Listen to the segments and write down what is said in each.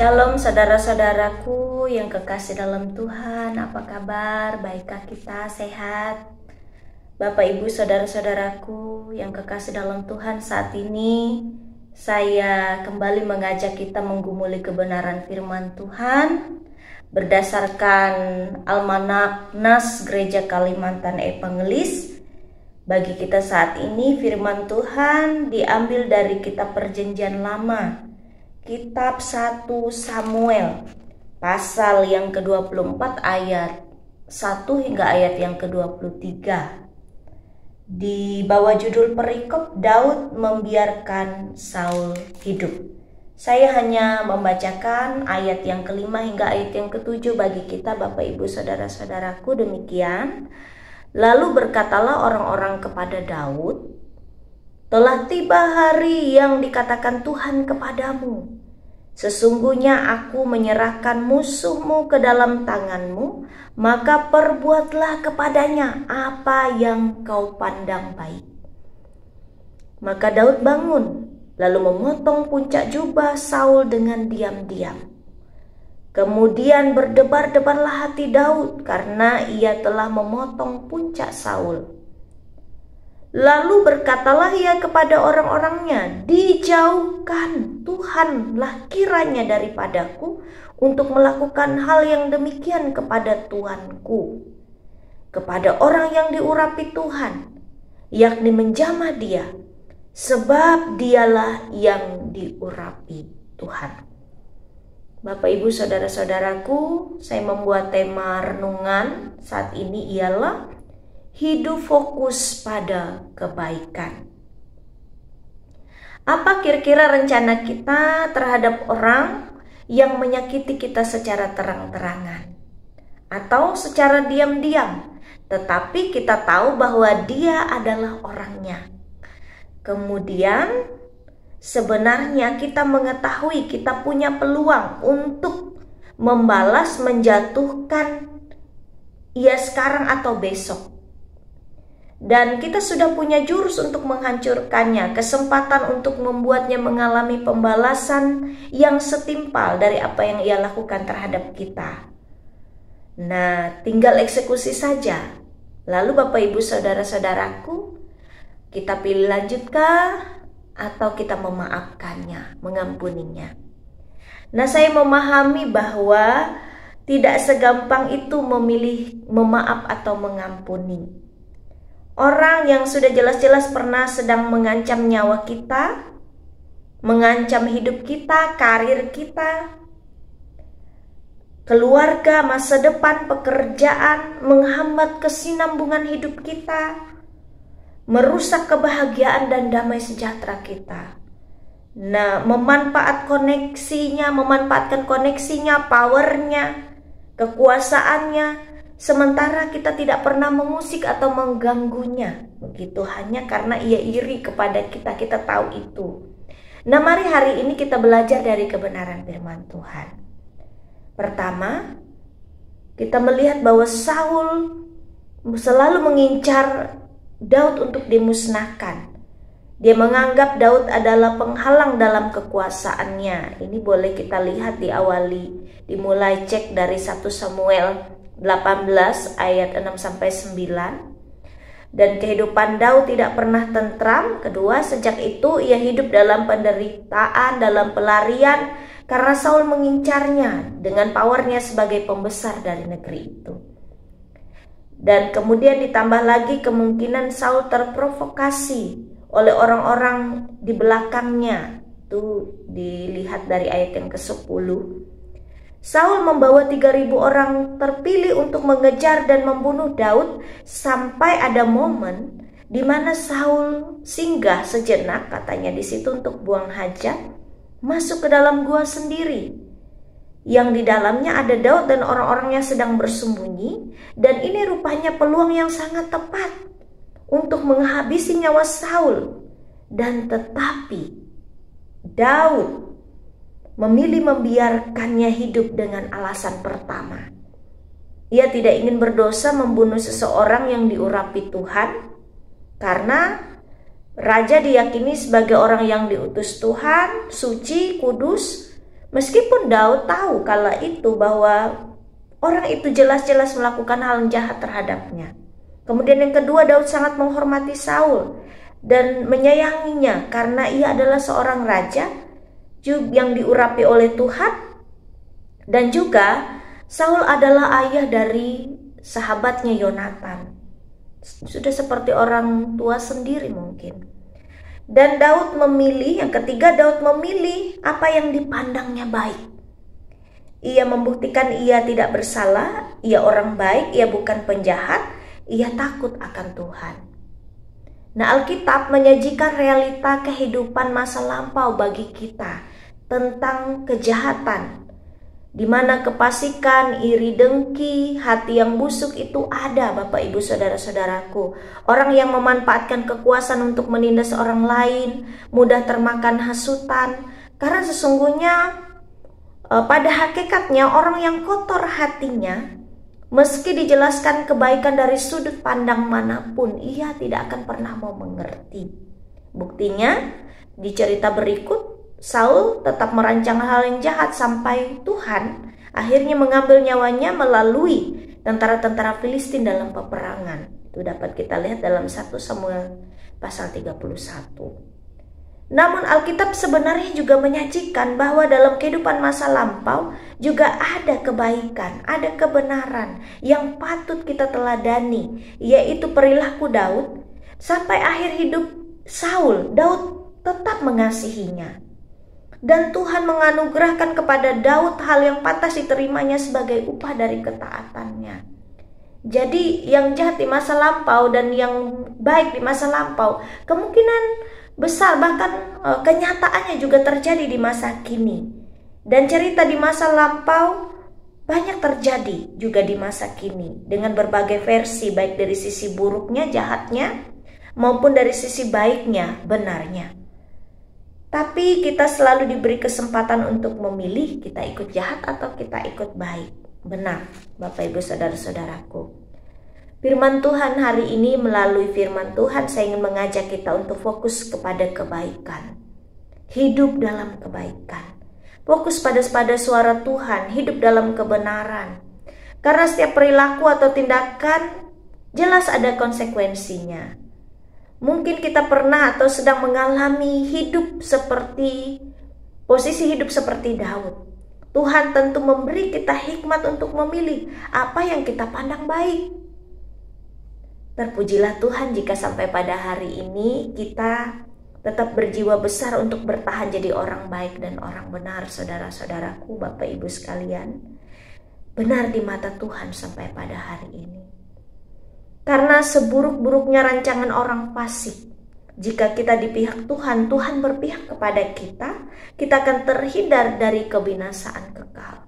Shalom saudara-saudaraku yang kekasih dalam Tuhan, apa kabar? Baikkah kita sehat? Bapak Ibu saudara-saudaraku yang kekasih dalam Tuhan, saat ini saya kembali mengajak kita menggumuli kebenaran firman Tuhan berdasarkan Almanak Nas Gereja Kalimantan Evangelis. Bagi kita saat ini firman Tuhan diambil dari kitab Perjanjian Lama, kitab 1 Samuel pasal yang ke-24 ayat 1 hingga ayat yang ke-23. Di bawah judul perikop Daud membiarkan Saul hidup. Saya hanya membacakan ayat yang ke-5 hingga ayat yang ke-7 bagi kita Bapak Ibu saudara-saudaraku. Demikian. Lalu berkatalah orang-orang kepada Daud, "Telah tiba hari yang dikatakan Tuhan kepadamu. Sesungguhnya aku menyerahkan musuhmu ke dalam tanganmu, maka perbuatlah kepadanya apa yang kau pandang baik." Maka Daud bangun, lalu memotong puncak jubah Saul dengan diam-diam. Kemudian berdebar-debarlah hati Daud karena ia telah memotong puncak Saul. Lalu berkatalah ia kepada orang-orangnya, "Dijauhkan Tuhanlah kiranya daripadaku untuk melakukan hal yang demikian kepada Tuanku, kepada orang yang diurapi Tuhan, yakni menjamah dia, sebab dialah yang diurapi Tuhan." Bapak Ibu saudara-saudaraku, saya membuat tema renungan saat ini ialah hidup fokus pada kebaikan. Apa kira-kira rencana kita terhadap orang yang menyakiti kita secara terang-terangan atau secara diam-diam, tetapi kita tahu bahwa dia adalah orangnya. Kemudian sebenarnya kita mengetahui kita punya peluang untuk membalas, menjatuhkan ia sekarang atau besok. Dan kita sudah punya jurus untuk menghancurkannya, kesempatan untuk membuatnya mengalami pembalasan yang setimpal dari apa yang ia lakukan terhadap kita. Nah, tinggal eksekusi saja. Lalu Bapak Ibu saudara-saudaraku, kita pilih lanjutkah atau kita memaafkannya, mengampuninya. Nah, saya memahami bahwa tidak segampang itu memilih memaaf atau mengampuni. Orang yang sudah jelas-jelas pernah sedang mengancam nyawa kita, mengancam hidup kita, karir kita, keluarga, masa depan, pekerjaan, menghambat kesinambungan hidup kita, merusak kebahagiaan dan damai sejahtera kita. Nah, memanfaatkan koneksinya, powernya, kekuasaannya, sementara kita tidak pernah mengusik atau mengganggunya. Begitu hanya karena ia iri kepada kita, kita tahu itu. Nah, mari hari ini kita belajar dari kebenaran firman Tuhan. Pertama, kita melihat bahwa Saul selalu mengincar Daud untuk dimusnahkan. Dia menganggap Daud adalah penghalang dalam kekuasaannya. Ini boleh kita lihat dimulai cek dari 1 Samuel 18 ayat 6-9. Dan kehidupan Daud tidak pernah tentram. Kedua, sejak itu ia hidup dalam penderitaan, dalam pelarian karena Saul mengincarnya dengan powernya sebagai pembesar dari negeri itu. Dan kemudian ditambah lagi kemungkinan Saul terprovokasi oleh orang-orang di belakangnya. Itu dilihat dari ayat yang ke-10. Saul membawa 3.000 orang terpilih untuk mengejar dan membunuh Daud, sampai ada momen di mana Saul singgah sejenak, katanya di situ untuk buang hajat, masuk ke dalam gua sendiri. Yang di dalamnya ada Daud dan orang-orangnya sedang bersembunyi, dan ini rupanya peluang yang sangat tepat untuk menghabisi nyawa Saul. Dan tetapi Daud memilih membiarkannya hidup dengan alasan pertama. Ia tidak ingin berdosa membunuh seseorang yang diurapi Tuhan, karena raja diyakini sebagai orang yang diutus Tuhan, suci, kudus, Meskipun Daud tahu kala itu bahwa orang itu jelas-jelas melakukan hal yang jahat terhadapnya. Kemudian yang kedua, Daud sangat menghormati Saul dan menyayanginya karena ia adalah seorang raja yang diurapi oleh Tuhan. Dan juga Saul adalah ayah dari sahabatnya Yonatan. Sudah seperti orang tua sendiri mungkin. Dan Daud memilih, yang ketiga, Daud memilih apa yang dipandangnya baik. Ia membuktikan ia tidak bersalah, ia orang baik, ia bukan penjahat, ia takut akan Tuhan. Nah, Alkitab menyajikan realita kehidupan masa lampau bagi kita tentang kejahatan, di mana kepasikan, iri dengki, hati yang busuk itu ada, Bapak Ibu Saudara-saudaraku. Orang yang memanfaatkan kekuasaan untuk menindas orang lain, mudah termakan hasutan. Karena sesungguhnya pada hakikatnya orang yang kotor hatinya, meski dijelaskan kebaikan dari sudut pandang manapun, ia tidak akan pernah mau mengerti. Buktinya di cerita berikut, Saul tetap merancang hal yang jahat sampai Tuhan akhirnya mengambil nyawanya melalui tentara-tentara Filistin dalam peperangan. Itu dapat kita lihat dalam 1 Samuel pasal 31. Namun Alkitab sebenarnya juga menyajikan bahwa dalam kehidupan masa lampau juga ada kebaikan, ada kebenaran yang patut kita teladani, yaitu perilaku Daud. Sampai akhir hidup Saul, Daud tetap mengasihinya. Dan Tuhan menganugerahkan kepada Daud hal yang pantas diterimanya sebagai upah dari ketaatannya. Jadi yang jahat di masa lampau dan yang baik di masa lampau kemungkinan besar, bahkan kenyataannya juga terjadi di masa kini. Dan cerita di masa lampau banyak terjadi juga di masa kini dengan berbagai versi, baik dari sisi buruknya, jahatnya, maupun dari sisi baiknya, benarnya. Tapi kita selalu diberi kesempatan untuk memilih kita ikut jahat atau kita ikut baik. Benar, Bapak Ibu Saudara-saudaraku. Firman Tuhan hari ini, melalui firman Tuhan saya ingin mengajak kita untuk fokus kepada kebaikan. Hidup dalam kebaikan. Fokus pada suara Tuhan, hidup dalam kebenaran. Karena setiap perilaku atau tindakan jelas ada konsekuensinya. Mungkin kita pernah atau sedang mengalami posisi hidup seperti Daud. Tuhan tentu memberi kita hikmat untuk memilih apa yang kita pandang baik. Terpujilah Tuhan jika sampai pada hari ini kita tetap berjiwa besar untuk bertahan jadi orang baik dan orang benar, saudara-saudaraku, Bapak Ibu sekalian. Benar di mata Tuhan sampai pada hari ini. Karena seburuk-buruknya rancangan orang fasik, jika kita di pihak Tuhan, Tuhan berpihak kepada kita akan terhindar dari kebinasaan kekal.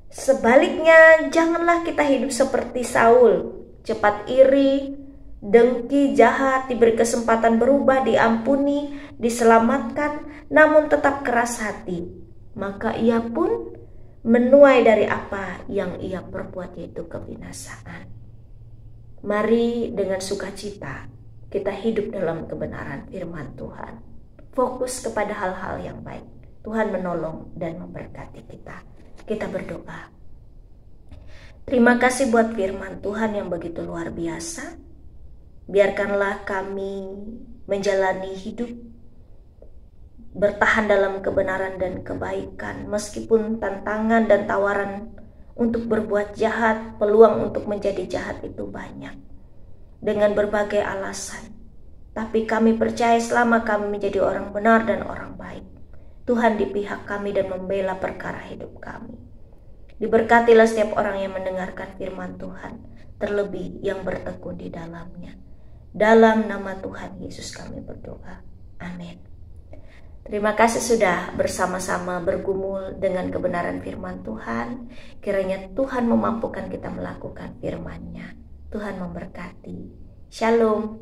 Sebaliknya, janganlah kita hidup seperti Saul, cepat iri, dengki, jahat, diberi kesempatan berubah, diampuni, diselamatkan, namun tetap keras hati. Maka ia pun menuai dari apa yang ia perbuat, yaitu kebinasaan. Mari dengan sukacita kita hidup dalam kebenaran firman Tuhan. Fokus kepada hal-hal yang baik. Tuhan menolong dan memberkati kita. Kita berdoa. Terima kasih buat firman Tuhan yang begitu luar biasa. Biarkanlah kami menjalani hidup bertahan dalam kebenaran dan kebaikan, meskipun tantangan dan tawaran untuk berbuat jahat, peluang untuk menjadi jahat itu banyak dengan berbagai alasan. Tapi kami percaya selama kami menjadi orang benar dan orang baik, Tuhan di pihak kami dan membela perkara hidup kami. Diberkatilah setiap orang yang mendengarkan firman Tuhan, terlebih yang bertekun di dalamnya. Dalam nama Tuhan Yesus kami berdoa. Amin. Terima kasih sudah bersama-sama bergumul dengan kebenaran firman Tuhan. Kiranya Tuhan memampukan kita melakukan firman-Nya. Tuhan memberkati. Shalom.